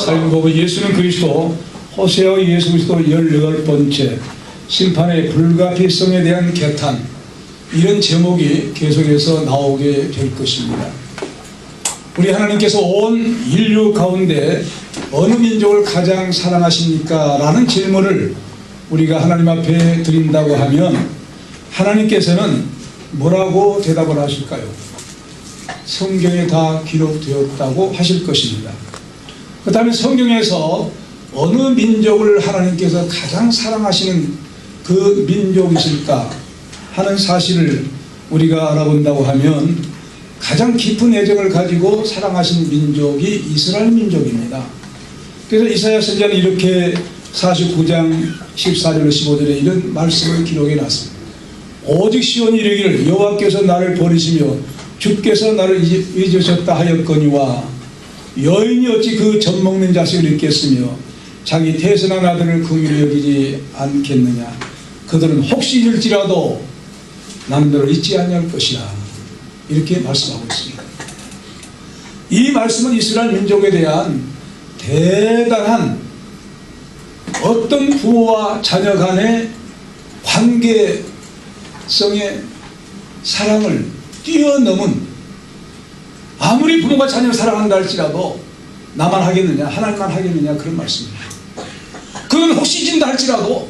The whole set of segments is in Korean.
살인보고 예수는 그리스도, 호세아의 예수 그리스도 18번째, 심판의 불가피성에 대한 개탄, 이런 제목이 계속해서 나오게 될 것입니다. 우리 하나님께서 온 인류 가운데 어느 민족을 가장 사랑하십니까? 라는 질문을 우리가 하나님 앞에 드린다고 하면 하나님께서는 뭐라고 대답을 하실까요? 성경에 다 기록되었다고 하실 것입니다. 그 다음에 성경에서 어느 민족을 하나님께서 가장 사랑하시는 그 민족이실까 하는 사실을 우리가 알아본다고 하면 가장 깊은 애정을 가지고 사랑하신 민족이 이스라엘 민족입니다. 그래서 이사야 선지자는 이렇게 49장 14절로 15절에 이런 말씀을 기록해 놨습니다. 오직 시온이 이르기를 여호와께서 나를 버리시며 주께서 나를 잊으셨다 하였거니와 여인이 어찌 그 젖 먹는 자식을 잊겠으며 자기 태선한 아들을 긍휼히 여기지 않겠느냐. 그들은 혹시 잊을지라도 남들을 잊지 아니할 것이라. 이렇게 말씀하고 있습니다. 이 말씀은 이스라엘 민족에 대한 대단한 어떤 부모와 자녀 간의 관계성의 사랑을 뛰어넘은, 아무리 부모가 자녀를 사랑한다 할지라도 나만 하겠느냐, 하나님만 하겠느냐, 그런 말씀입니다. 그건 혹시 잊은다 할지라도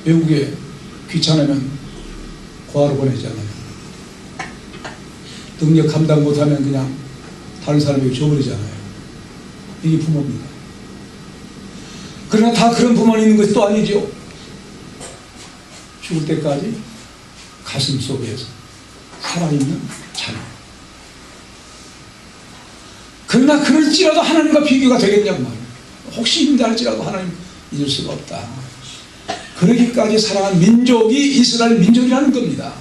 외국에 귀찮으면 고아로 보내잖아요. 능력 감당 못하면 그냥 다른 사람에게 줘버리잖아요. 이게 부모입니다. 그러나 다 그런 부모는 있는 것이 또 아니죠. 죽을 때까지 가슴 속에서 살아있는 자녀. 그러나 그럴지라도 하나님과 비교가 되겠냐고 말이에요. 혹시 잊는다 할지라도 하나님 잊을 수가 없다. 그러기까지 사랑한 민족이 이스라엘 민족이라는 겁니다.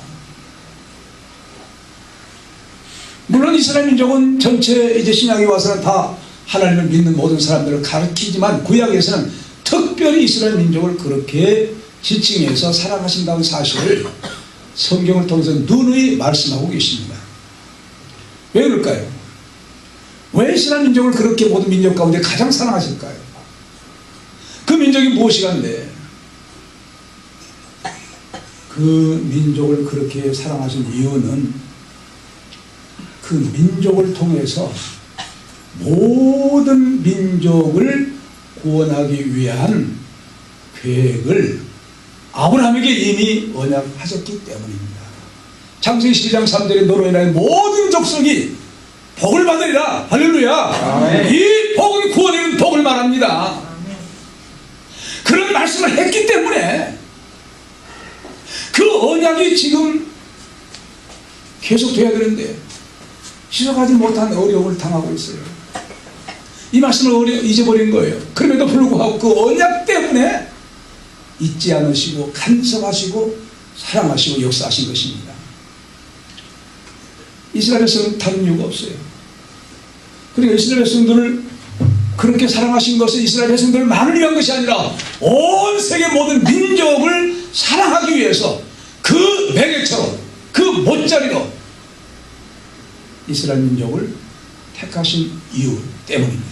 물론 이스라엘 민족은 전체 이제 신약에 와서는 다 하나님을 믿는 모든 사람들을 가르치지만 구약에서는 특별히 이스라엘 민족을 그렇게 지칭해서 사랑하신다는 사실을 성경을 통해서 누누이 말씀하고 계십니다. 왜 그럴까요? 왜 이스라엘 민족을 그렇게 모든 민족 가운데 가장 사랑하실까요? 그 민족이 무엇이간데 그 민족을 그렇게 사랑하신 이유는 그 민족을 통해서 모든 민족을 구원하기 위한 계획을 아브라함에게 이미 언약하셨기 때문입니다. 창세기 12장 3절에 너로 인하여 모든 족속이 복을 받으리라. 할렐루야. 이 복은 구원의 복을 말합니다. 그런 말씀을 했기 때문에 그 언약이 지금 계속돼야 되는데 지속하지 못한 어려움을 당하고 있어요. 이 말씀을 잊어버린 거예요. 그럼에도 불구하고 그 언약 때문에 잊지 않으시고 간섭하시고 사랑하시고 역사하신 것입니다. 이스라엘에서는 다른 이유가 없어요. 그러니까 이스라엘 백성들을 그렇게 사랑하신 것은 이스라엘 백성들만을 위한 것이 아니라 온 세계 모든 민족을 사랑하기 위해서 그 매개처럼 그 못자리로 이스라엘 민족을 택하신 이유 때문입니다.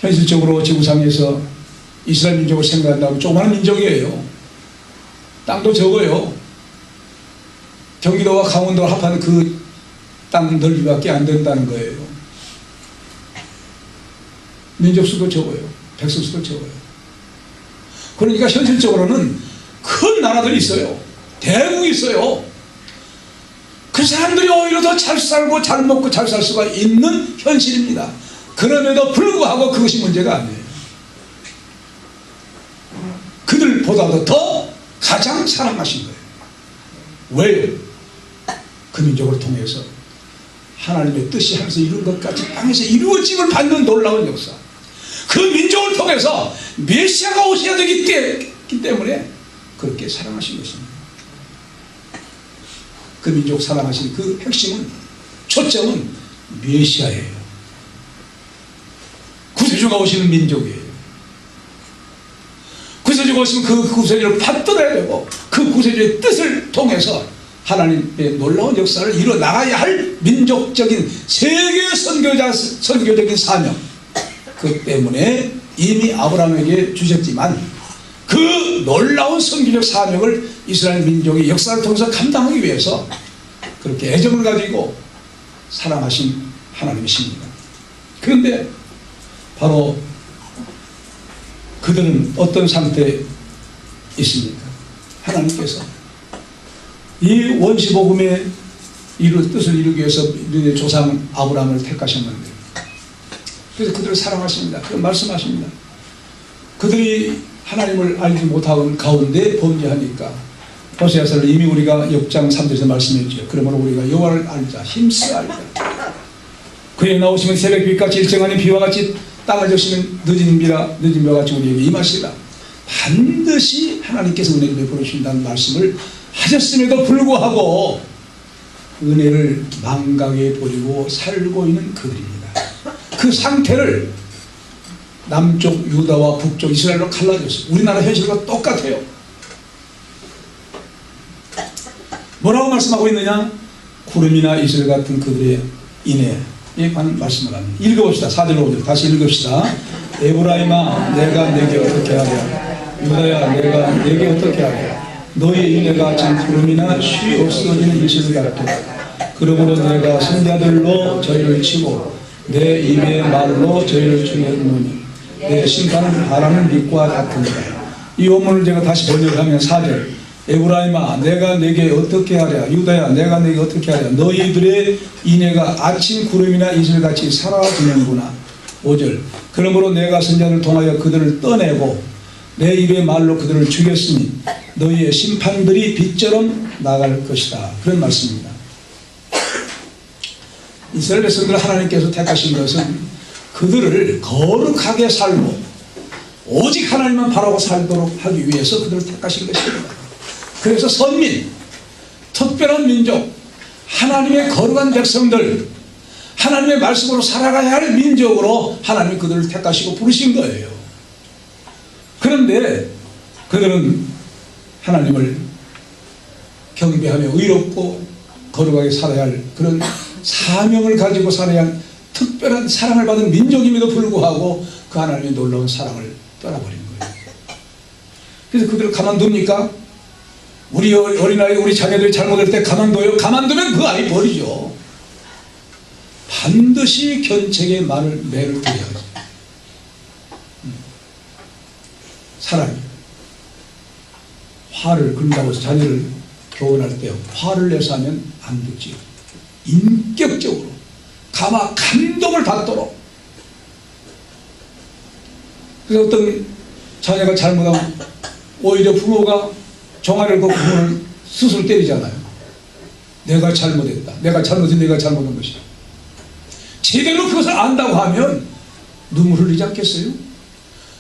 현실적으로 지구상에서 이스라엘 민족을 생각한다면 조그마한 민족이에요. 땅도 적어요. 경기도와 강원도를 합하는 그 땅 넓이밖에 안 된다는 거예요. 민족 수도 적어요. 백성 수도 적어요. 그러니까 현실적으로는 큰 나라들이 있어요. 대국이 있어요. 그 사람들이 오히려 더 잘 살고 잘 먹고 잘 살 수가 있는 현실입니다. 그럼에도 불구하고 그것이 문제가 아니에요. 그들보다도 더 가장 사랑하신 거예요. 왜요? 그 민족을 통해서 하나님의 뜻이 하면서 이룬 것 같이 땅에서 이루어짐을 받는 놀라운 역사. 그 민족을 통해서 메시아가 오셔야 되기 때문에 그렇게 사랑하신 것입니다. 그 민족 사랑하신 그 핵심은, 초점은 메시아예요. 구세주가 오시는 민족이에요. 그래서 구세주가 오시면 그 구세주를 받들어야 되고 그 구세주의 뜻을 통해서 하나님의 놀라운 역사를 이뤄 나가야 할 민족적인 세계 선교적인 사명, 그 때문에 이미 아브라함에게 주셨지만 그 놀라운 선교적 사명을 이스라엘 민족의 역사를 통해서 감당하기 위해서 그렇게 애정을 가지고 사랑하신 하나님이십니다. 그런데 바로 그들은 어떤 상태에 있습니까? 하나님께서 이 원시복음의 뜻을 이루기 위해서 우리의 조상 아브라함을 택하셨는데, 그래서 그들을 사랑하십니다. 그 말씀하십니다. 그들이 하나님을 알지 못하는 가운데 범죄하니까 호세아서를 이미 우리가 역장 3절에서 말씀했죠. 그러므로 우리가 여호와를 알자, 힘써 알자. 그에 나오시면 새벽빛같이 일정하니 비와 같이 땅을 적시면 늦은 비와 같이 우리에게 임하시라. 반드시 하나님께서 은혜를 베풀어 주신다는 말씀을 하셨음에도 불구하고 은혜를 망각해 버리고 살고 있는 그들입니다. 그 상태를 남쪽 유다와 북쪽 이스라엘로 갈라졌어요. 우리나라 현실과 똑같아요. 뭐라고 말씀하고 있느냐? 구름이나 이슬 같은 그들의 인애에 관한 말씀을 합니다. 읽어봅시다. 4절 5절 다시 읽읍시다. 에브라임아 내가 내게 어떻게 하랴, 유다야 내가 내게 어떻게 하랴. 너의 인애가 참 구름이나 쉬 없어지는 이슬 같도다. 그러므로 내가 선자들로 저희를 치고 내 입의 말로 저희를 죽였노니 내 심판은 바람을 밑과 같으니라. 이 원문을 제가 다시 번역하면 4절 에브라임아 내가 내게 어떻게 하랴, 유다야 내가 내게 어떻게 하랴. 너희들의 인애가 아침 구름이나 이슬같이 사라지는구나. 5절 그러므로 내가 선자를 통하여 그들을 떠내고 내 입의 말로 그들을 죽였으니 너희의 심판들이 빛처럼 나갈 것이다. 그런 말씀입니다. 이스라엘 백성들을 하나님께서 택하신 것은 그들을 거룩하게 살고 오직 하나님만 바라고 살도록 하기 위해서 그들을 택하신 것입니다. 그래서 선민, 특별한 민족, 하나님의 거룩한 백성들, 하나님의 말씀으로 살아가야 할 민족으로 하나님이 그들을 택하시고 부르신 거예요. 그런데 그들은 하나님을 경배하며 의롭고 거룩하게 살아야 할 그런 사명을 가지고 살아야 할 특별한 사랑을 받은 민족임에도 불구하고 그 하나님의 놀라운 사랑을 떠나버린 거예요. 그래서 그들을 가만둡니까? 우리 어린아이, 우리 자녀들이 잘못할 때 가만둬요? 가만두면 그 아이 버리죠. 반드시 견책의 매를 드려야죠. 사랑이 화를 그런다고 해서 자녀를 교훈할 때 화를 내서 하면 안 되지요. 인격적으로 감동을 받도록. 그래서 어떤 자녀가 잘못하면 오히려 부모가 종아리를 그 부모를 스스로 때리잖아요. 내가 잘못했다. 내가 잘못한 것이다. 제대로 그것을 안다고 하면 눈물 흘리지 않겠어요?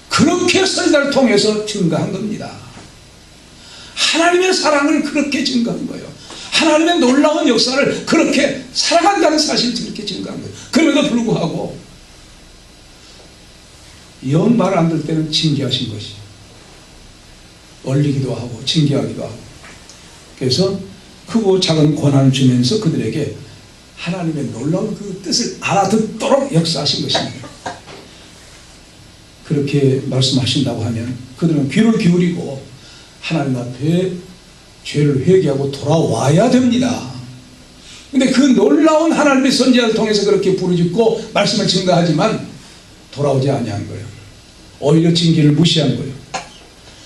그렇게 선자를 통해서 증거한 겁니다. 하나님의 사랑을 그렇게 증거한 거예요. 하나님의 놀라운 역사를 그렇게 살아간다는 사실을 그렇게 증거한 거예요. 그럼에도 불구하고 영 말 안 들 때는 징계하신 것이죠. 얼리기도 하고 징계하기도 하고. 그래서 크고 작은 고난을 주면서 그들에게 하나님의 놀라운 그 뜻을 알아듣도록 역사하신 것입니다. 그렇게 말씀하신다고 하면 그들은 귀를 기울이고 하나님 앞에 죄를 회개하고 돌아와야 됩니다. 근데 그 놀라운 하나님의 선지자를 통해서 그렇게 부르짖고 말씀을 증거하지만 돌아오지 아니한 거예요. 오히려 징계를 무시한 거예요.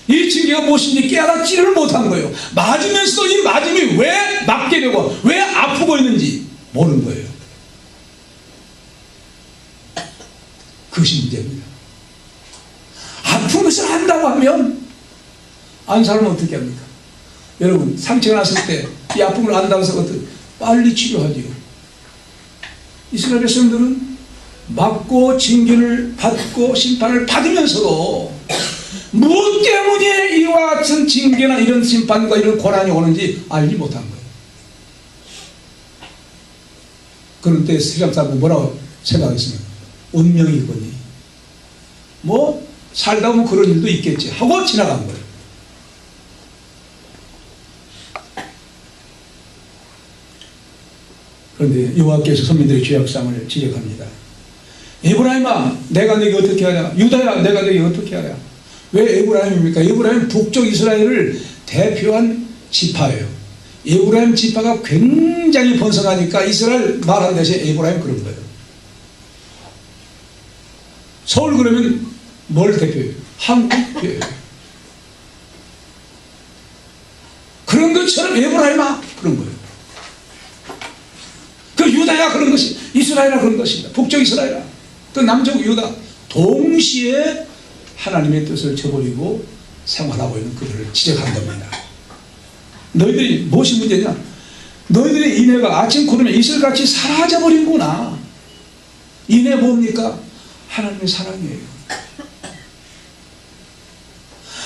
이 징계가 무엇인지 깨닫지를 못한 거예요. 맞으면서도 이 맞음이 왜 맞게 되고 왜 아프고 있는지 모르는 거예요. 그것이 문제입니다. 아픈 것을 안다고 하면 안 사람은 어떻게 합니까? 여러분 상처가 났을 때 이 아픈 걸 안다고 해서 빨리 치료하지요. 이스라엘 백성들은 맞고 징계를 받고 심판을 받으면서도 무엇 때문에 이와 같은 징계나 이런 심판과 이런 고난이 오는지 알지 못한 거예요. 그런 때 세상 사람들 뭐라고 생각했습니까? 운명이거니 뭐 살다 보면 그런 일도 있겠지 하고 지나간 거예요. 그런데 여호와께서 선민들의 죄악상을 지적합니다. 에브라임아 내가 너에게 어떻게 하랴. 유다야 내가 너에게 어떻게 하랴. 왜 에브라임입니까? 에브라임 북쪽 이스라엘을 대표한 지파예요. 에브라임 지파가 굉장히 번성하니까 이스라엘 말하는 대신 에브라임 그런 거예요. 서울 그러면 뭘 대표해요? 한국 대표해요. 그런 것처럼 에브라임아 그런 거예요. 그 유다야 그런 것이 이스라엘아 그런 것입니다. 북쪽 이스라엘아 또 남쪽 유다 동시에 하나님의 뜻을 저버리고 생활하고 있는 그들을 지적한 겁니다. 너희들이 무엇이 문제냐? 너희들의 인애가 아침 구름에 이슬같이 사라져버린구나. 인애 뭡니까? 하나님의 사랑이에요.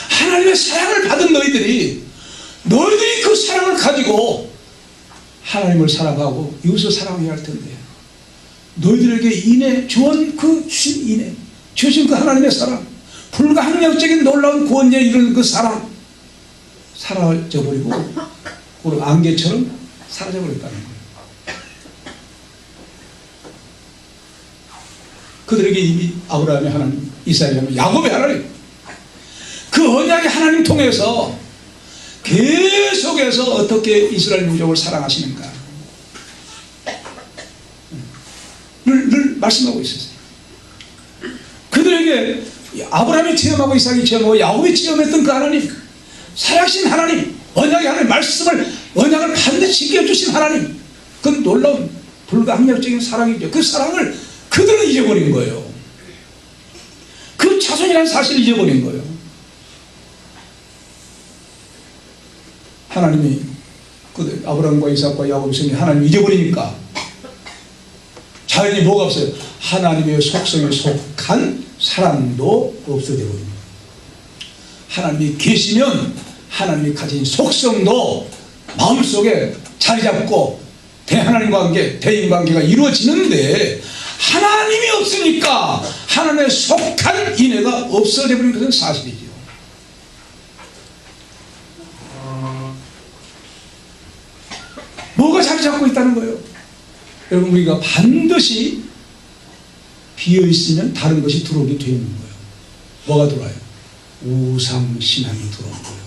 하나님의 사랑을 받은 너희들이 그 사랑을 가지고 하나님을 사랑하고 이웃을 사랑해야 할 텐데 너희들에게 인애 주신 인애 주신 그 하나님의 사랑 불가항력적인 놀라운 구원에 이르는 그 사랑 사라져버리고 그런 안개처럼 사라져버렸다는 거예요. 그들에게 이미 아브라함의 하나님, 이삭의 하나님, 야곱의 하나님 그 언약의 하나님 통해서 계속해서 어떻게 이스라엘 민족을 사랑하시는가 늘 말씀하고 있었어요. 그들에게 아브라함이 체험하고 이삭이 체험하고 야곱이 체험했던 그 하나님 살아계신 하나님 언약의 하나님 언약을 반드시 지켜주신 하나님 그 놀라운 불가항력적인 사랑이죠. 그 사랑을 그들은 잊어버린 거예요. 그 자손이라는 사실을 잊어버린 거예요. 하나님이 아브라함과 이삭과 야곱의 성경 하나님이 잊어버리니까 자연히 뭐가 없어요? 하나님의 속성에 속한 사랑도 없어져 버립니다. 하나님이 계시면 하나님이 가진 속성도 마음속에 자리 잡고 대하나님 관계, 대인 관계가 이루어지는데 하나님이 없으니까 하나님의 속한 인애가 없어져 버린 것은 사실이죠. 뭐가 자리 잡고 있다는 거예요? 여러분 우리가 반드시 비어있으면 다른 것이 들어오게 되어 있는 거예요. 뭐가 들어와요? 우상신앙이 들어오는 거예요.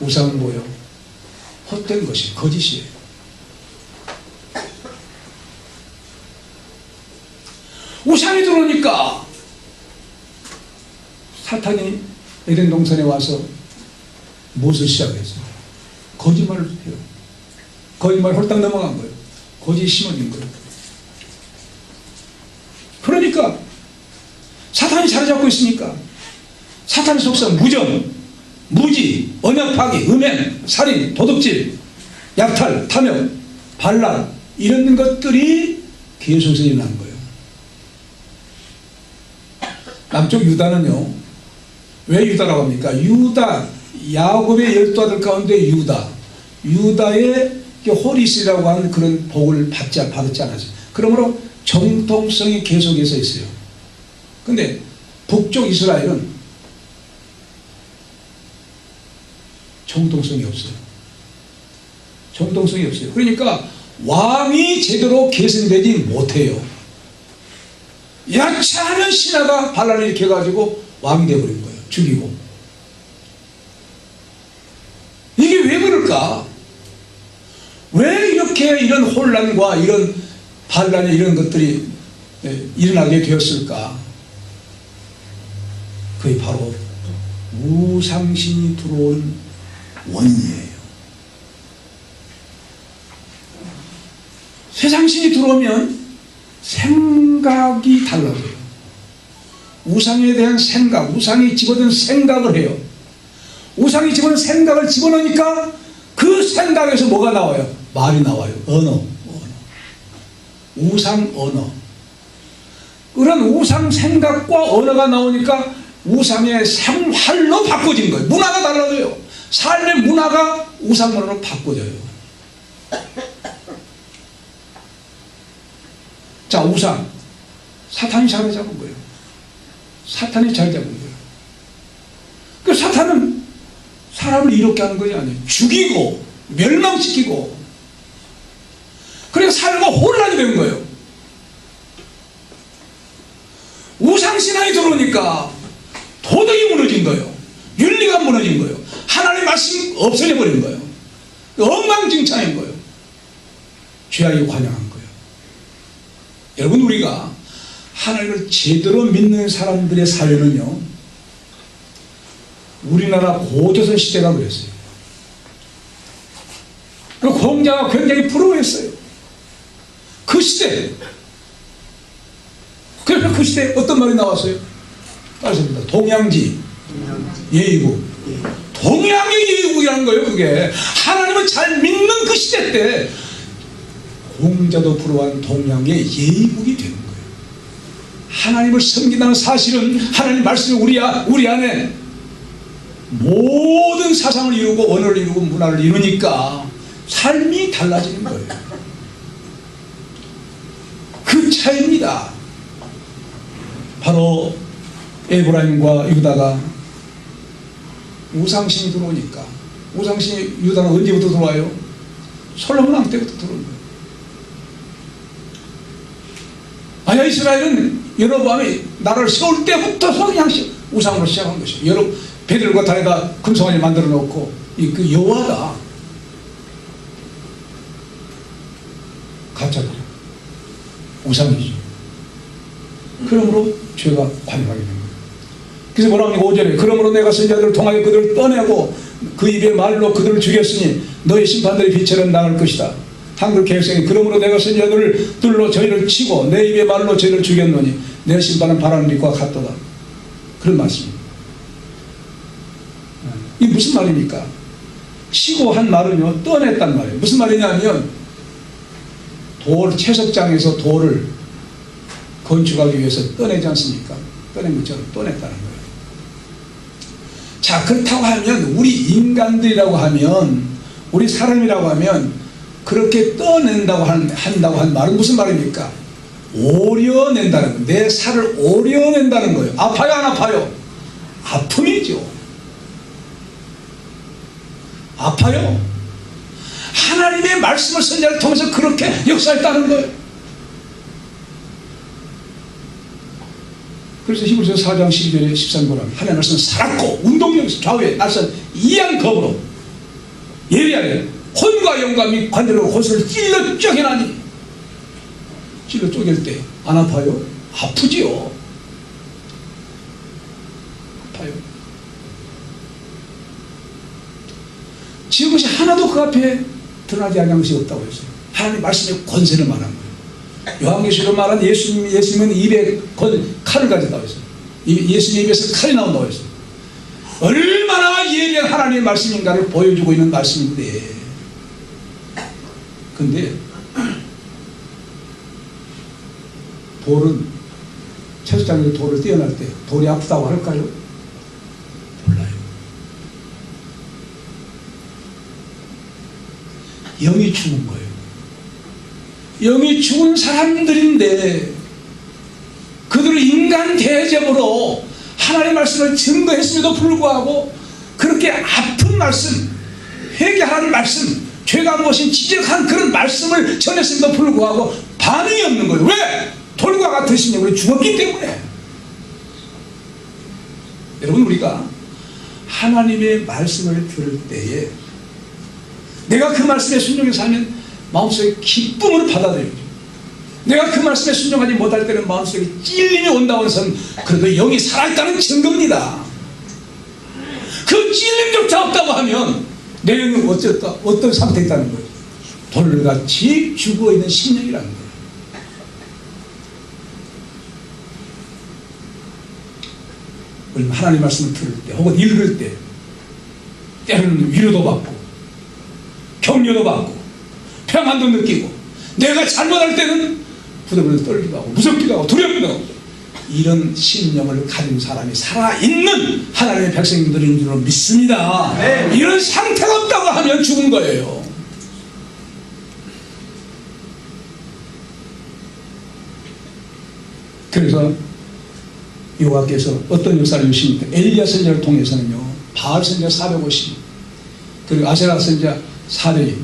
우상은 뭐예요? 헛된 것이 거짓이에요. 우상이 들어오니까 사탄이 에덴 동산에 와서 무엇을 시작했어요? 거짓말을 해요. 거짓말 홀딱 넘어간 거예요. 거짓 심어진 거예요. 그러니까 사탄이 자리 잡고 있으니까 사탄의 속성 무정, 무지, 언약 파기, 음행, 살인, 도둑질, 약탈, 탐욕, 반란 이런 것들이 계속해서 일어난 거예요. 남쪽 유다는요 왜 유다라고 합니까? 야곱의 12아들 가운데 유다의 호리스라고 하는 그런 복을 받지 않았어요. 그러므로 정통성이 계속해서 있어요. 근데 북쪽 이스라엘은 정통성이 없어요. 정통성이 없어요. 그러니까 왕이 제대로 계승되지 못해요. 약차하는 신하가 반란을 일으켜가지고 왕이 되어버린 거예요. 죽이고. 이게 왜 그럴까? 왜 이렇게 이런 혼란과 이런 반란이 이런 것들이 일어나게 되었을까? 그게 바로 우상신이 들어온 원인이에요. 세상신이 들어오면 생각이 달라져요. 우상에 대한 생각, 우상이 집어든 생각을 해요. 우상이 집어든 생각을 집어넣으니까 그 생각에서 뭐가 나와요? 말이 나와요. 언어. 우상 언어. 그런 우상 생각과 언어가 나오니까 우상의 생활로 바꿔진 거예요. 문화가 달라져요. 삶의 문화가 우상 문화로 바꿔져요. 자, 우상. 사탄이 자리 잡은 거예요. 사탄이 자리 잡은 거예요. 그 사탄은 사람을 이롭게 하는 것이 아니에요. 죽이고 멸망시키고, 그래서 삶과 혼란이 되는 거예요. 우상신앙이 들어오니까 도덕이 무너진 거예요. 윤리가 무너진 거예요. 하나님의 말씀이 없어져 버린 거예요. 엉망진창인 거예요. 죄악이 관영한 거예요. 여러분, 우리가 하나님을 제대로 믿는 사람들의 사회는요, 우리나라 고조선 시대가 그랬어요. 그 공자가 굉장히 부러워했어요. 그 시대. 그래서 그 시대에 어떤 말이 나왔어요? 따르십니다. 동양지 예의국. 동양의 예의국이라는 거예요. 그게 하나님을 잘 믿는 그 시대 때 공자도 부러워한 동양의 예의국이 되는 거예요. 하나님을 섬긴다는 사실은 하나님 말씀이 우리 안에 모든 사상을 이루고 언어를 이루고 문화를 이루니까 삶이 달라지는 거예요. 그 차이입니다. 바로 에브라임과 유다가 우상신이 들어오니까, 우상신이 유다는 언제부터 들어와요? 솔로몬 왕 때부터 들어온 거예요. 아야, 이스라엘은 여로보암이 나라를 세울 때부터 그냥 우상으로 시작한 것이에요. 여러 배들과 다리가 금송아지 만들어 놓고, 그 여호와가 가짜죠. 우상이죠. 그러므로 죄가 관영하게 된 거예요. 그래서 뭐라고 하니까 5절에 그러므로 내가 선지자들을 통하여 그들을 떠내고 그 입의 말로 그들을 죽였으니 너의 심판들의 빛처럼 나갈 것이다. 한글 개혁성이 그러므로 내가 선지자들을 둘로 저희를 치고 내 입의 말로 저희를 죽였노니 내 심판은 바라는 빛과 같도다. 그런 말씀입니다. 이게 무슨 말입니까? 치고 한 말은요, 떠냈단 말이에요. 무슨 말이냐면 채석장에서 돌을 건축하기 위해서 떠내지 않습니까? 떠낸 것처럼 떠냈다는 거예요. 자, 그렇다고 하면 우리 인간들이라고 하면, 우리 사람이라고 하면 그렇게 떠낸다고 한다고 한 말은 무슨 말입니까? 오려낸다는 거예요. 내 살을 오려낸다는 거예요. 아파요, 안 아파요? 아픔이죠. 아파요. 하나님의 말씀을 선지자를 통해서 그렇게 역사했다는 거예요. 그래서 히브리서 4장 12절에 13절에 하나님의 말씀은 살았고 운동력에서 좌우에 날선 이양 검으로 예리하게 혼과 영과 및 관절로 혼수를 찔러 쪼개나니, 찔러 쪼갤 때 안 아파요? 아프지요. 아파요. 지은 것이 하나도 그 앞에 드러나지 않은 것이 없다고 했어요. 하나님 말씀의 권세를 말한 거예요. 요한계시로 말한 예수님은 입에 칼을 가졌다고 했어요. 예수님 입에서 칼이 나온다고 했어요. 얼마나 예리한 하나님의 말씀인가를 보여주고 있는 말씀인데, 근데 돌은 채석장에서 돌을 떼어낼 때 돌이 아프다고 할까요? 몰라요. 영이 죽은 거예요. 영이 죽은 사람들인데 그들을 인간 대접으로 하나님의 말씀을 증거했음에도 불구하고 그렇게 아픈 말씀, 회개하라는 말씀, 죄가 무엇인 지적한 그런 말씀을 전했음에도 불구하고 반응이 없는 거예요. 왜? 돌과 같으신 영혼이 죽었기 때문에. 여러분, 우리가 하나님의 말씀을 들을 때에 내가 그 말씀에 순종해서 하면 마음속에 기쁨으로 받아들여요. 내가 그 말씀에 순종하지 못할 때는 마음속에 찔림이 온다고 해서는 그래도 영이 살아있다는 증거입니다. 그 찔림조차 없다고 하면 내 영은 어떤 상태에 있다는 거예요? 돌같이 죽어있는 심령이라는 거예요. 하나님 말씀을 들을 때 혹은 읽을 때 때로는 위로도 받고 격려도 받고 평안도 느끼고, 내가 잘못할 때는 부들부들 떨기도 하고 무섭기도 하고 두렵기도 하고, 이런 심령을 가진 사람이 살아있는 하나님의 백성들인 줄로 믿습니다. 네. 이런 상태가 없다고 하면 죽은 거예요. 그래서 여호와께서 어떤 역사를 주십니까? 엘리야 선지자를 통해서는요, 바알 선지자 450, 그리고 아세라 선지자 400인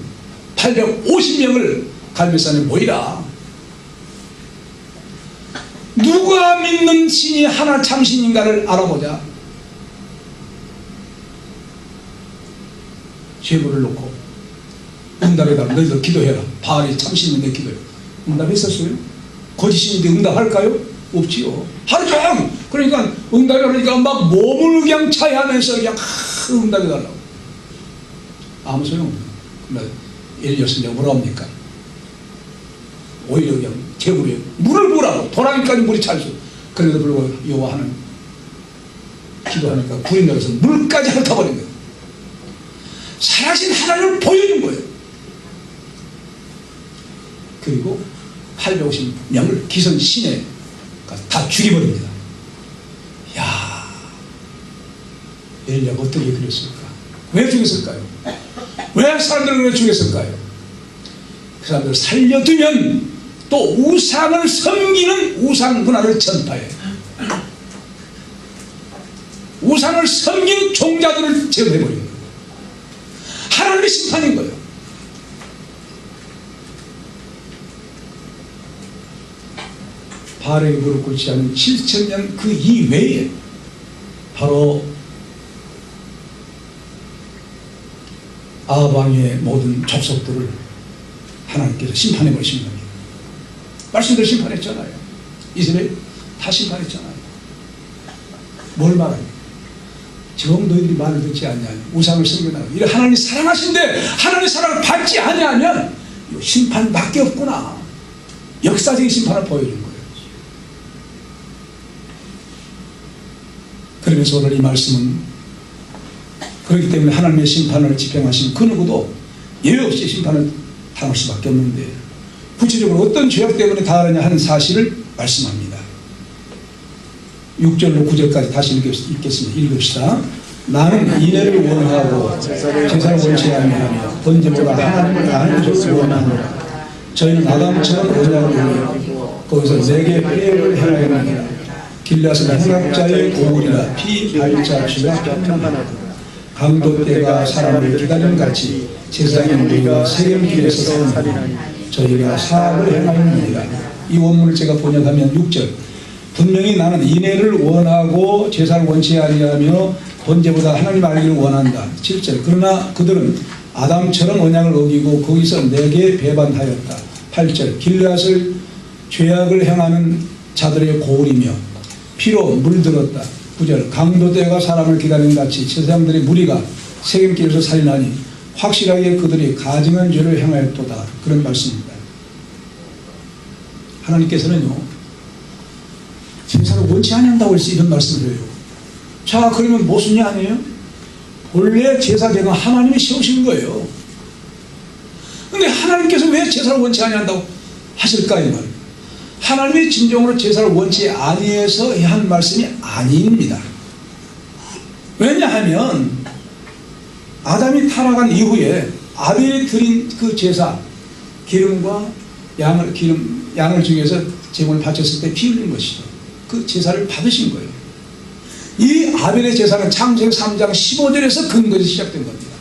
850명을 갈멜산에 모이라. 누가 믿는 신이 하나 참신인가를 알아보자. 제물을 놓고 응답해달라. 너희들 기도해라. 바알이 참신인데 기도해. 응답했었어요? 거짓신인데 응답할까요? 없지요. 하루 종일 그러니까 응답이 그러니까 막 몸을 그냥 차야하면서 그냥 응답해달라고. 아무 소용없는. 엘리야 선지자가 뭐라 합니까? 오히려 그냥 제물에 물을 부으라고. 도라니까지 물이 찰수. 그래도 불구하고 여호와는 기도하니까 불이 내려서 물까지 핥아버린 거예요. 살아신 하나님을 보여준 거예요. 그리고 850명을 기선 시내 다 죽여버립니다. 야, 엘리야가 어떻게 그랬을까? 왜 죽였을까요? 왜 사람들을 왜 죽였을까요? 그 사람들을 살려두면 또 우상을 섬기는 우상 문화를 전파해. 우상을 섬기는 종자들을 제거해버리는 거예요. 하나님의 심판인 거예요. 바알에게 무릎 꿇지 않은 7,000년 그 이외에 바로 아방의 모든 족속들을 하나님께서 심판해 버리신 겁니다. 말씀대로 심판했잖아요. 이스라엘 다 심판했잖아요. 뭘 말합니까? 정 너희들이 말을 듣지 않냐면 우상을 섬겨나가고 이래 하나님이 사랑하신데 하나님의 사랑을 받지 않냐면 심판밖에 없구나. 역사적인 심판을 보여준 거예요. 그러면서 오늘 이 말씀은 그렇기 때문에 하나님의 심판을 집행하신 그 누구도 예외 없이 심판을 당할 수밖에 없는데 구체적으로 어떤 죄악 때문에 당하느냐 하는 사실을 말씀합니다. 6절로 9절까지 다시 읽겠습니다. 읽읍시다. 나는 인애를 원하고 제사를 원치 아니하며 번제보다 하나님을 아는 것을 원하노라. 저희는 아담처럼 언약을 이루고 거기서 내게 폐를 행하였느니라. 길앗은 행악자의 고울이라 피 발자 피가 평안하도다. 강도 때가 사람을 기다리는 같이 제사장인 우리가 세겜길에서 살이나니 저희가 사악을 행하였느니라. 이 원문을 제가 번역하면 6절. 분명히 나는 인애를 원하고 제사를 원치 아니하며 번제보다 하나님 알기를 원한다. 7절. 그러나 그들은 아담처럼 언약을 어기고 거기서 내게 배반하였다. 8절. 길앗을 죄악을 행하는 자들의 고울이며 피로 물들었다. 9절. 강도대가 사람을 기다리는 같이 제사장들의 무리가 세겜길에서 살인하니 확실하게 그들이 가증한 죄를 행하였도다. 그런 말씀입니다. 하나님께서는요 제사를 원치 않는다고 해서 이런 말씀을 해요. 자, 그러면 모순이 아니에요? 본래 제사 대가 하나님이 세우신 거예요. 근데 하나님께서 왜 제사를 원치 아니한다고 하실까 이 말이에요. 하나님이 진정으로 제사를 원치 아니해서 한 말씀이 아닙니다. 왜냐하면 아담이 타락한 이후에 아벨이 드린 그 제사 기름과 양을 중에서 제물을 바쳤을 때 피 흘린 것이죠. 그 제사를 받으신 거예요. 이 아벨의 제사는 창세기 3장 15절에서 근거에서 시작된 겁니다.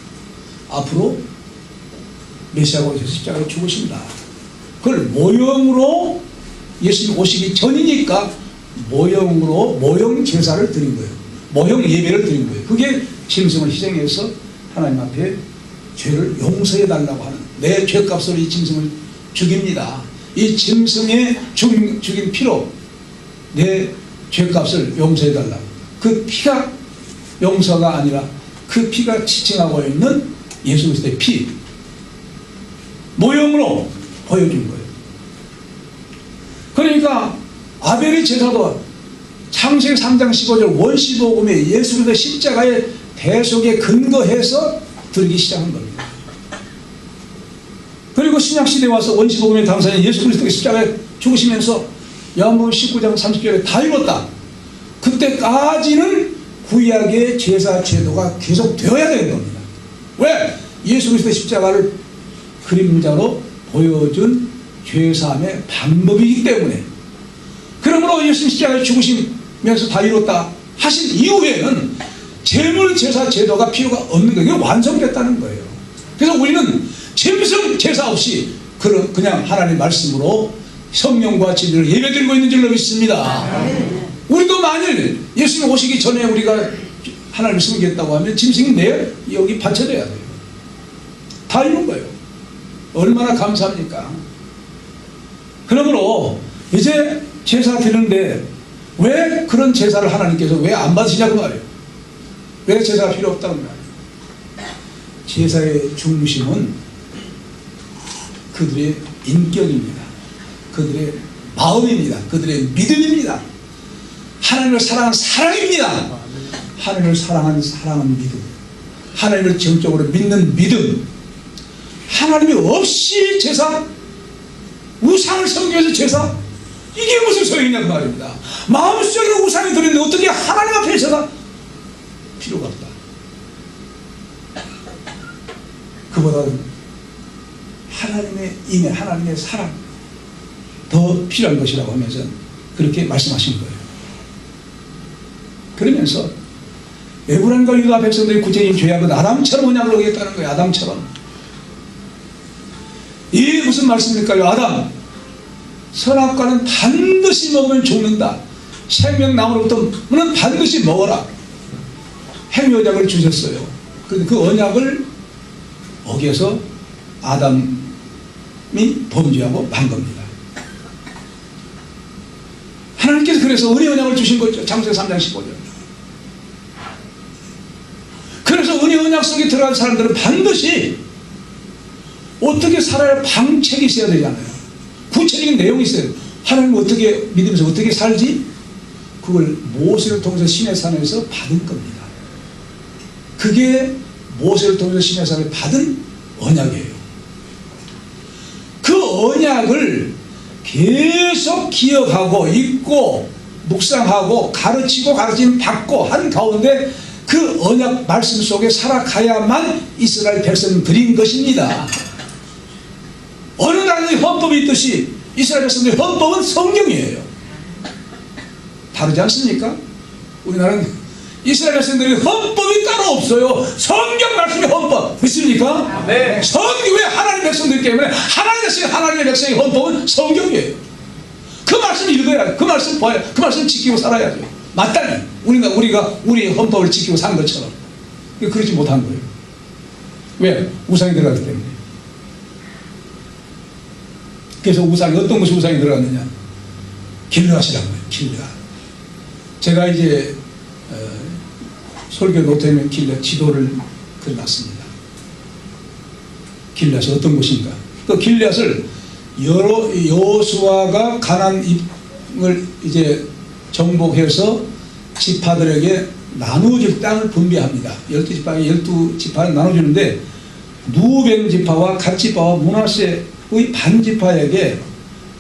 앞으로 메시아가 오셔서 십자가에 죽으신다. 그걸 모형으로 예수님 오시기 전이니까 모형 제사를 드린 거예요. 모형 예배를 드린 거예요. 그게 짐승을 희생해서 하나님 앞에 죄를 용서해 달라고 하는, 내 죄값으로 이 짐승을 죽입니다. 이 짐승의 죽인 피로 내 죄값을 용서해 달라고. 그 피가 용서가 아니라 그 피가 지칭하고 있는 예수 그리스도의 피 모형으로 보여준 거예요. 그러니까 아벨의 제사도 창세기 3장 15절 원시복음의 예수 그리스도의 십자가의 대속에 근거해서 들기 시작한 겁니다. 그리고 신약시대에 와서 원시복음의 당사자인 예수 그리스도의 십자가에 죽으시면서 요한복음 19장 30절에 다 이뤘다. 그때까지는 구약의 제사 제도가 계속 되어야 되는 겁니다. 왜? 예수 그리스도의 십자가를 그림자로 보여준 죄사함의 방법이기 때문에. 그러므로 예수 십자가에 죽으신 면서 다 이뤘다 하신 이후에는 제물 제사 제도가 필요가 없는 거예요. 완성됐다는 거예요. 그래서 우리는 짐승 제사 없이 그냥 하나님 말씀으로 성령과 진리를 예배드리고 있는 줄로 믿습니다. 우리도 만일 예수님 오시기 전에 우리가 하나님을 섬기겠다고 하면 짐승이 내일 여기 바쳐져야 돼요. 다 이룬 거예요. 얼마나 감사합니까? 그러므로 이제 제사 드리는데 왜 그런 제사를 하나님께서 왜 안 받으시냐고 말이에요. 왜 제사가 필요 없다고 말이에요. 제사의 중심은 그들의 인격입니다. 그들의 마음입니다. 그들의 믿음입니다. 하나님을 사랑한 사랑입니다. 하나님을 사랑한 믿음, 하나님을 정적으로 믿는 믿음. 하나님이 없이 제사, 우상을 섬기면서 제사, 이게 무슨 소용이냐 그 말입니다. 마음속에 우상이 들어있는데 어떻게 하나님 앞에 제사 필요가 없다. 그보다는 하나님의 인애, 하나님의 사랑 더 필요한 것이라고 하면서 그렇게 말씀하신 거예요. 그러면서 에브라임과 유다 백성들이 구체적인 죄악은 아담처럼 언약을 어겼다는 거예요. 아담처럼. 이게 무슨 말씀일까요? 아담, 선악과는 반드시 먹으면 죽는다. 생명나무로부터는 반드시 먹어라. 행위언약을 주셨어요. 그런데 그 언약을 어겨서 아담이 범죄하고 만 겁니다. 하나님께서 그래서 은혜 언약을 주신 거죠. 창세기 3장 15절. 그래서 은혜 언약 속에 들어간 사람들은 반드시 어떻게 살아야 방책이 있어야 되잖아요. 구체적인 내용이 있어요. 하나님 어떻게 믿으면서 어떻게 살지? 그걸 모세를 통해서 시내산에서 받은 겁니다. 그게 모세를 통해서 시내산을 받은 언약이에요. 그 언약을 계속 기억하고 읽고 묵상하고 가르치고 가르침 받고 한 가운데 그 언약 말씀 속에 살아가야만 이스라엘 백성들인 것입니다. 어느 나라의 헌법이 있듯이 이스라엘 백성들의 헌법은 성경이에요. 다르지 않습니까? 우리나라는 이스라엘 백성들의 헌법이 따로 없어요. 성경 말씀의 헌법 믿습니까? 네. 성경, 왜 하나님의 백성들 때문에 하나님의 백성의 헌법은 성경이에요. 그 말씀 읽어야, 그 말씀 봐야, 그 말씀 지키고 살아야죠. 마땅히 우리가 우리의 헌법을 지키고 산 것처럼. 그렇지 못한 거예요. 왜? 우상이 들어가기 때문에. 그래서 우상이, 어떤 것이 우상이 들어갔느냐? 길르앗이라는 거예요. 길르앗. 제가 이제 설교 노트에 길르앗 지도를 그려놨습니다. 길르앗이 어떤 곳인가? 그 길르앗을 여호수아가 가나안을 이제 정복해서 지파들에게 나누어질 땅을 분배합니다. 12지파에 12지파를 나눠주는데 누벤 지파와 갓 지파와 므낫세의 반 지파에게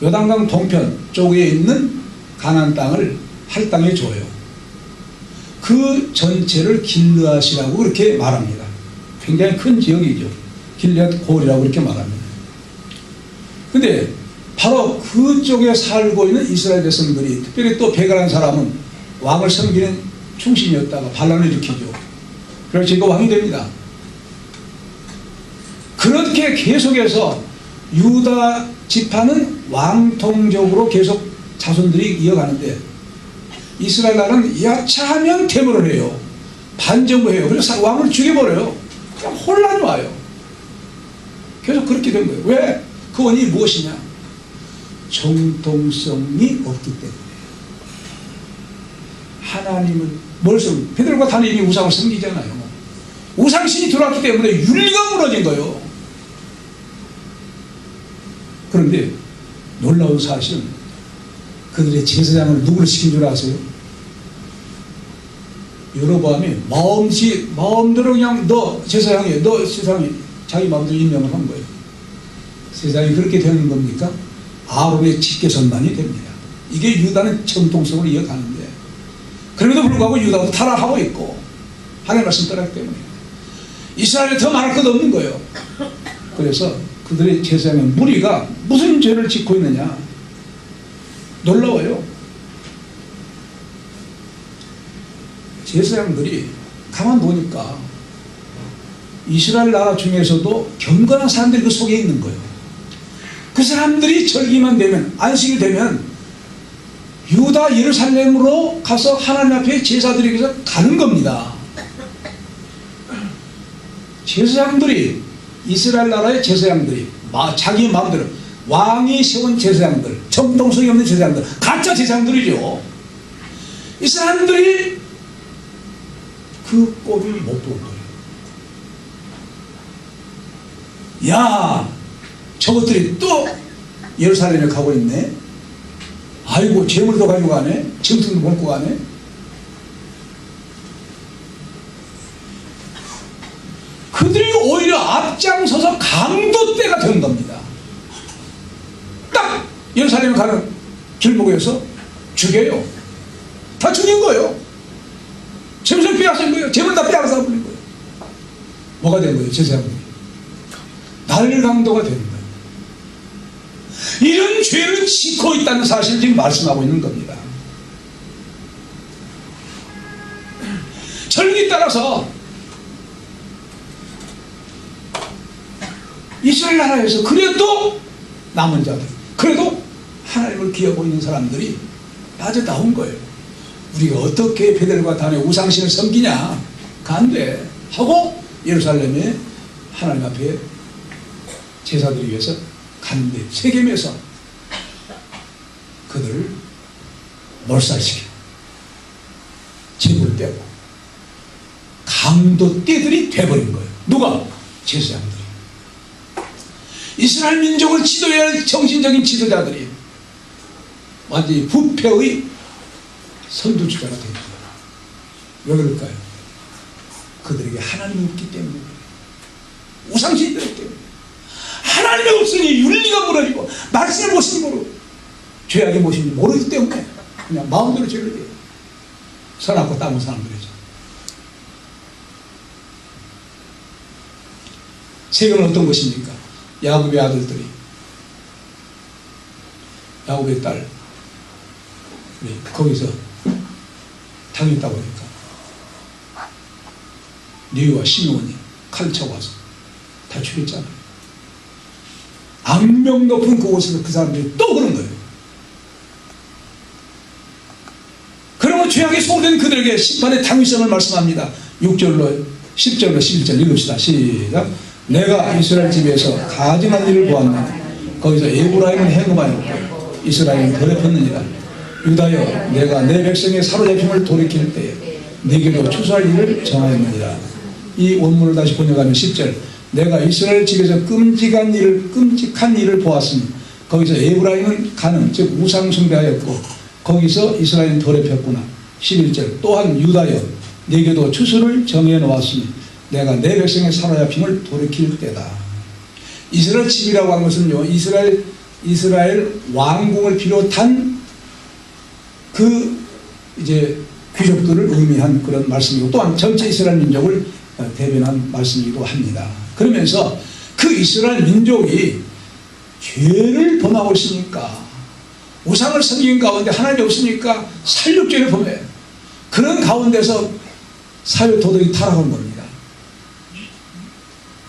요단강 동편 쪽에 있는 가나안 땅을 할당해 줘요. 그 전체를 길르앗이라고 그렇게 말합니다. 굉장히 큰 지역이죠. 길르앗 골이라고 그렇게 말합니다. 근데 바로 그쪽에 살고 있는 이스라엘 백성들이, 특별히 또 베가라는 사람은 왕을 섬기는 충신이었다가 반란을 일으키죠. 그래서 제가 왕이 됩니다. 그렇게 계속해서 유다 지파는 왕통적으로 계속 자손들이 이어가는데 이스라엘 나라는 야차하면 퇴보를 해요. 반정부해요. 그래서 왕을 죽여버려요. 그냥 혼란이 와요. 계속 그렇게 된 거예요. 왜? 그 원인이 무엇이냐? 정통성이 없기 때문에. 하나님은 뭘 섬? 베드로가 다니엘이 우상을 섬기잖아요. 우상신이 들어왔기 때문에 윤리가 무너진 거예요. 그런데 놀라운 사실은 그들의 제사장을 누구를 시킨 줄 아세요? 여로보암이 마음대로 그냥 너 제사장이, 너 세상에 자기 마음대로 임명을 한 거예요. 세상이 그렇게 되는 겁니까? 아론의 직계선만이 됩니다. 이게 유다는 정통성을 이어가는데, 그럼에도 불구하고 유다도 타락하고 있고 하나님의 말씀 떠났기 때문에 이스라엘에 더 말할 것 없는 거예요. 그래서 그들의 제사장의 무리가 무슨 죄를 짓고 있느냐? 놀라워요. 제사장들이 가만 보니까 이스라엘 나라 중에서도 경건한 사람들이 그 속에 있는 거예요. 그 사람들이 절기만 되면, 안식일 되면 유다 예루살렘으로 가서 하나님 앞에 제사드리기 위해서 가는 겁니다. 제사장들이, 이스라엘 나라의 제사장들이 자기 마음대로 왕이 세운 제사장들, 정통성이 없는 제사장들, 가짜 제사장들이죠. 이 사람들이 그 꼴을 못 본 거예요. 야, 저것들이 또 예루살렘에 가고 있네. 아이고, 재물도 가지고 가네. 짐승도 몰고 가네. 그들이 오히려 앞장서서 강도떼가 된 겁니다. 딱 예루살렘에 가는 길목에서 죽여요. 다 죽인 거예요. 짐승 빼앗은 거예요. 재물 다 빼앗아 버린 거예요. 뭐가 된 거예요? 제사장들이 날강도가 되는 거예요. 이런 죄를 짓고 있다는 사실을 지금 말씀하고 있는 겁니다. 절기 따라서 이스라엘 나라에서 그래도 남은 자들, 그래도 하나님을 기억하고 있는 사람들이 빠져나온 거예요. 우리가 어떻게 베델과 단의 우상신을 섬기냐, 안 돼 하고 예루살렘에 하나님 앞에 제사드리기 위해서 갔는데 세겜에서 그들을 몰살시키고 재물을 빼고 강도떼들이 돼버린 거예요. 누가? 제사장들이. 이스라엘 민족을 지도해야 할 정신적인 지도자들이 완전히 부패의 선두주자가 된 거예요. 왜 그럴까요? 그들에게 하나님이 없기 때문에, 우상신이 있기 때문에. 하나님이 없으니 윤리가 무너지고 말씀의 모습이 모르고 죄악의 모습이 모르기 때문에 그냥 마음대로 죄를 해요. 선악과 따문 사람들이죠. 세금은 어떤 것입니까? 야곱의 아들들이, 야곱의 딸 거기서 당했다 보니까 레위와 시므온이 칼 차고 와서 다 죽였잖아요. 악명 높은 그곳에서 그 사람들이 또 그런 거예요. 그러면 죄악에 소홀된 그들에게 심판의 당위성을 말씀합니다. 6절로 10절로 11절 읽읍시다. 시작. 내가 이스라엘 집에서 가증한 일을 보았나니 거기서 에브라임은 행음하였고 이스라엘은 더럽혔느니라. 유다여, 내가 내 백성의 사로잡힘을 돌이킬 때에 네게로 추수할 일을 정하였느니라. 이 원문을 다시 번역하면 10절. 내가 이스라엘 집에서 끔찍한 일을 보았으니 거기서 에브라임은 간음, 즉 우상 숭배하였고 거기서 이스라엘은 더럽혔구나. 11절. 또한 유다여, 네게도 추수를 정해 놓았으니 내가 내 백성의 사로잡힘을 돌이킬 때다. 이스라엘 집이라고 하는 것은요, 이스라엘 왕궁을 비롯한 그 이제 귀족들을 의미한 그런 말씀이고 또한 전체 이스라엘 민족을 대변한 말씀이기도 합니다. 그러면서 그 이스라엘 민족이 죄를 범하고 있으니까, 우상을 섬긴 가운데 하나님이 없으니까 살육죄를 범해요. 그런 가운데서 사회 도덕이 타락한 겁니다.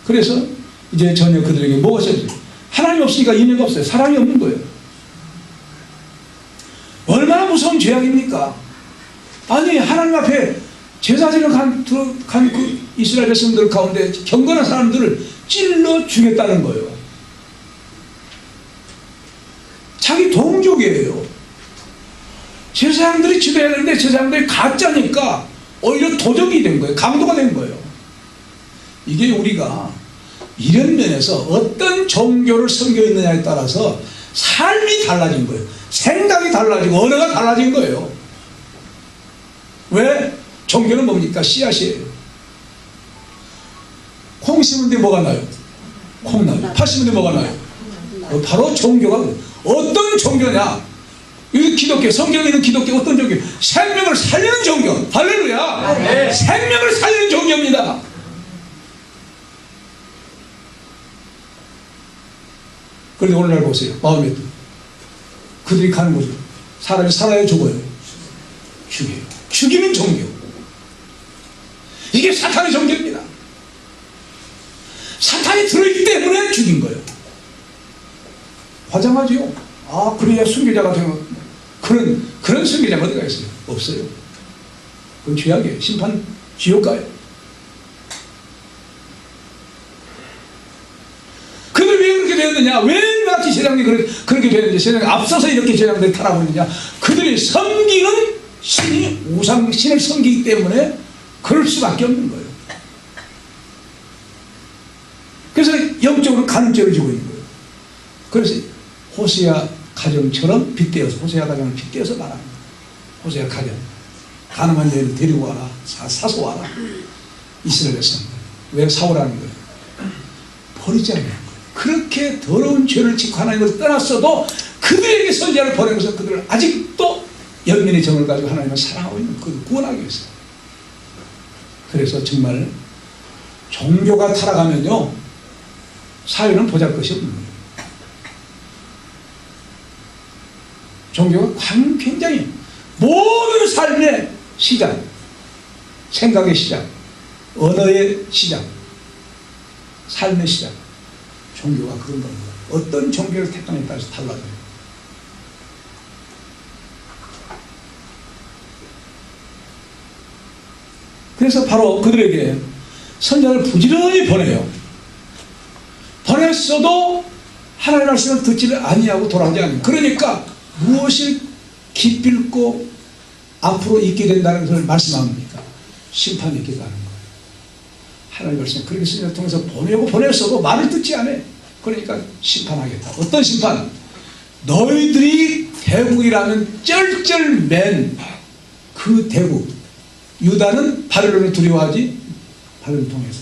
그래서 이제 전혀 그들에게 뭐가 있어요? 하나님이 없으니까 인애가 없어요. 사랑이 없는 거예요. 얼마나 무서운 죄악입니까? 아니, 하나님 앞에 제사지를 간 그 이스라엘 백성들 가운데 경건한 사람들을 찔러 죽였다는 거예요. 자기 동족이에요. 제사장들이 지도해야 되는데 제사장들이 가짜니까 오히려 도적이 된 거예요. 강도가 된 거예요. 이게 우리가 이런 면에서 어떤 종교를 섬겨 있느냐에 따라서 삶이 달라진 거예요. 생각이 달라지고 언어가 달라진 거예요. 왜? 종교는 뭡니까? 씨앗이에요. 콩 심은 데 뭐가 나요? 콩 나요. 팥 심은 데 뭐가 나요? 바로 종교가. 어떤 종교냐? 이 기독교, 성경에 있는 기독교 어떤 종교? 생명을 살리는 종교. 할렐루야. 네. 생명을 살리는 종교입니다. 그런데 오늘날 보세요. 마음에 그들이 가는 거죠. 사람이 살아야 죽어요. 죽여요. 죽이는 종교. 이게 사탄의 종교입니다. 사탄이 들어있기 때문에 죽인 거예요. 화장하지요. 아, 그래야 순교자가 되면 그런 순교자가 어디가 있어요? 없어요. 그건 죄악이에요. 심판 지옥 가요. 근데 왜 그렇게 되었느냐? 왜 이렇게 세상이 그렇게 되었는지, 세상에 앞서서 이렇게 세상들이 타락하느냐? 그들이 섬기는 신이 우상 신을 섬기기 때문에 그럴 수밖에 없는 거예요. 그래서 영적으로 가늠죄를 지고 있는 거예요. 그래서 호세아 가정처럼 빗대어서, 호세아 가정을 빗대어서 말합니다. 호세아 가정, 가늠한 여인을 데리고 와라, 사서 와라. 이스라엘 백성들. 왜 사오라는 거예요? 버리지 않는 거예요. 그렇게 더러운 죄를 짓고 하나님을 떠났어도 그들에게 선지자를 보내면서 그들을 아직도 연민의 정을 가지고 하나님을 사랑하고 있는, 그들을 구원하기 위해서. 그래서 정말 종교가 타락하면요, 사회는 보잘것이 없는 거예요. 종교가 굉장히 모든 삶의 시작, 생각의 시작, 언어의 시작, 삶의 시작, 종교가 그런 겁니다. 어떤 종교를 택하느냐에 따라서 달라져요. 그래서 바로 그들에게 선자를 부지런히 보내요. 보냈어도 하나님의 말씀을 듣지를 아니하고 돌아오지 않아요. 그러니까 무엇을 기필코 앞으로 있게 된다는 것을 말씀합니까? 심판이 있게 가는 거예요. 하나님의 말씀, 그렇게 선자를 통해서 보냈어도 말을 듣지 않아요. 그러니까 심판하겠다. 어떤 심판? 너희들이 대국이라는 쩔쩔맨 그 대국, 유다는 바벨론을 두려워하지, 바벨론을 통해서.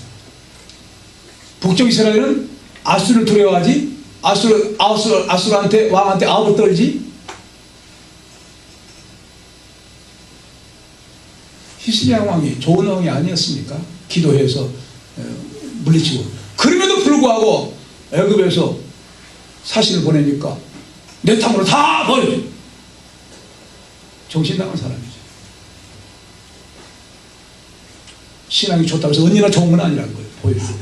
북쪽 이스라엘은 아수를 두려워하지, 아수르한테, 왕한테 아부 떨지. 히스기야 왕이 좋은 왕이 아니었습니까? 기도해서 물리치고. 그럼에도 불구하고 애굽에서 사신을 보내니까 내 탕으로 다 버려. 정신 나간 사람이죠. 신앙이 좋다고 해서 언니나 좋은 건 아니라는 거예요. 보여주고.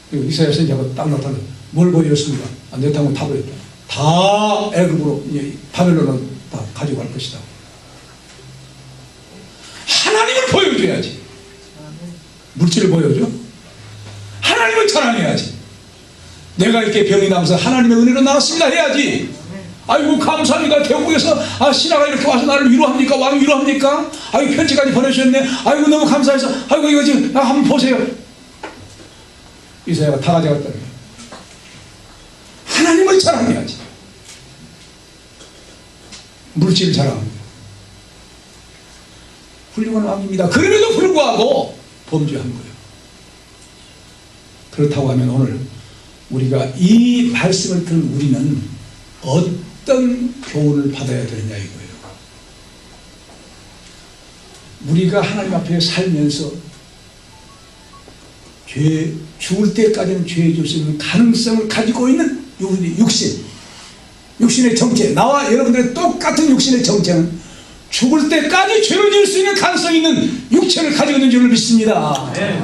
그리고 이사야 선지자가 딱 나타나. 뭘 보여줬습니까? 내 탕으로 다 버렸다. 다 애굽으로, 바벨론으로 다 가지고 갈 것이다. 하나님을 보여줘야지. 물질을 보여줘? 하나님을 찬양해야지. 내가 이렇게 병이 나면서 하나님의 은혜로 나왔습니다 해야지. 아이고 감사합니다. 대국에서 신하가 이렇게 와서 나를 위로합니까? 왕 위로합니까? 아이고 편지까지 보내주셨네. 아이고 너무 감사해서. 아이고 이거 지금 한번 보세요. 이사야가 다 가져갔다는 거예요. 하나님을 찬양해야지. 물질을 자랑합니다. 훌륭한 왕입니다. 그럼에도 불구하고 범죄한 거예요. 그렇다고 하면 오늘 우리가 이 말씀을 들은 우리는 어떤 교훈을 받아야 되느냐 이거예요. 우리가 하나님 앞에 살면서 죽을 때까지는 죄 질 수 있는 가능성을 가지고 있는 육신의 정체, 나와 여러분들의 똑같은 육신의 정체는 죽을 때까지 죄를 지을 수 있는 가능성이 있는 육체를 가지고 있는 줄을 믿습니다. 네.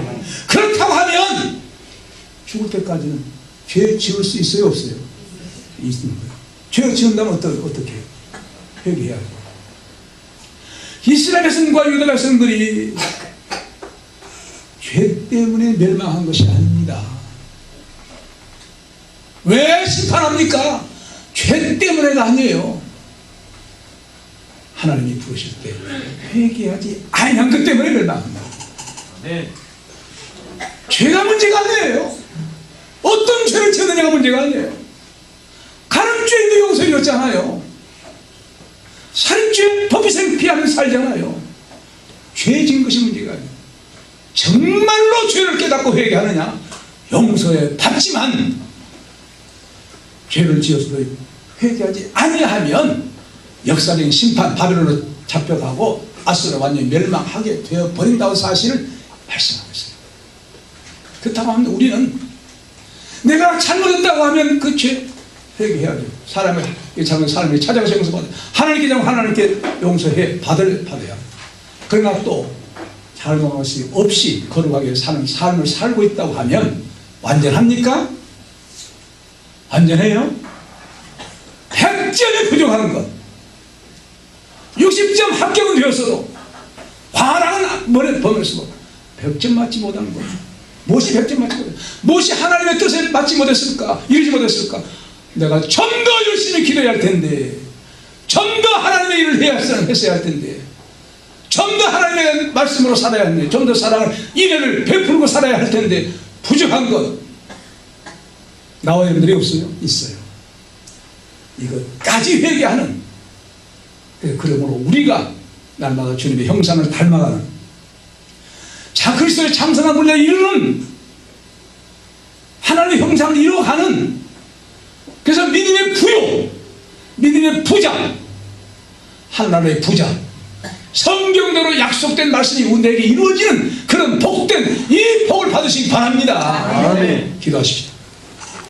그렇다고 하면 죽을 때까지는 죄 지을 수 있어요, 없어요? 있는 거예요. 죄 지은다면 어떻게 해요? 회개해야죠. 이스라엘 백성과 유다 백성들이 죄 때문에 멸망한 것이 아닙니다. 왜 심판합니까? 죄 때문에가 아니에요. 하나님이 부르실 때 회개하지 아니한 것 때문에 멸망한다. 네. 죄가 문제가 아니에요. 어떤 죄를 지었느냐가 문제가 아니에요. 가늠죄인도 용서해줬잖아요. 살인죄 도피생 피하면 살잖아요. 죄 지은 것이 문제가 아니에요. 정말로 죄를 깨닫고 회개하느냐? 용서해 받지만 죄를 지었어도 회개하지 아니하면 역사적인 심판, 바벨론으로 잡혀가고 아수르가 완전히 멸망하게 되어버린다는 사실을 말씀하고 있어요. 그렇다고 하면 우리는 내가 잘못했다고 하면 그 죄 회개해야죠. 사람이 찾아가서 용서받아. 하나님께 하나님께 용서해 받아야. 그러나 또 잘못한 것이 없이 거룩하게 사는 삶을 살고 있다고 하면 완전합니까? 완전해요? 100점이 부족한 것, 60점 합격은 되었어도 과랑은 머리에 범했어도 100점 맞지 못하는 거예요. 무엇이 100점 맞지 못했을까? 무엇이 하나님의 뜻에 맞지 못했을까? 이루지 못했을까? 내가 좀 더 열심히 기도해야 할 텐데, 좀 더 하나님의 일을 했어야 할 텐데, 좀 더 하나님의 말씀으로 살아야 하는데, 좀 더 사랑을, 인애를 베풀고 살아야 할 텐데 부족한 것 나와 여러분들이 없어요? 있어요. 이것까지 회개하는, 그러므로 우리가 날마다 주님의 형상을 닮아가는, 자 그리스도의 장성한 분량에 이르는 하나님의 형상을 이루어가는, 그래서 믿음의 부요, 믿음의 부자, 하나님의 부자, 성경대로 약속된 말씀이 우리에게 이루어지는 그런 복된 이 복을 받으시기 바랍니다. 아멘. 기도하십시다.